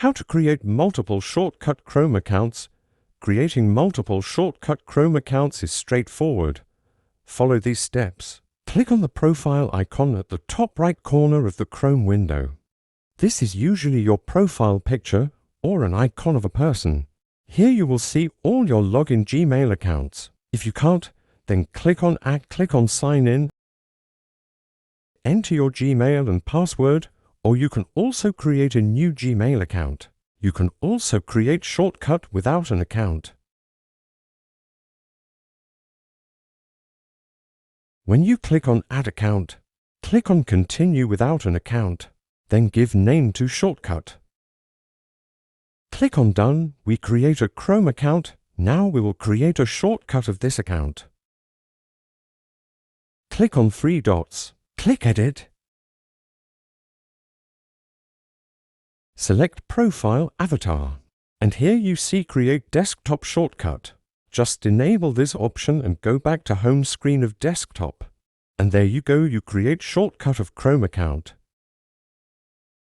How to create multiple shortcut Chrome accounts. Creating multiple shortcut Chrome accounts is straightforward. Follow these steps. Click on the profile icon at the top right corner of the Chrome window. This is usually your profile picture or an icon of a person. Here you will see all your login Gmail accounts. If you can't, then click on Sign In. Enter your Gmail and password, or you can also create a new Gmail account. You can also create shortcut without an account. When you click on Add Account, click on Continue without an account, then give name to shortcut. Click on Done. We create a Chrome account. Now we will create a shortcut of this account. Click on three dots. Click Edit. Select Profile Avatar. And here you see Create Desktop Shortcut. Just enable this option and go back to home screen of desktop. And there you go, you create shortcut of Chrome account.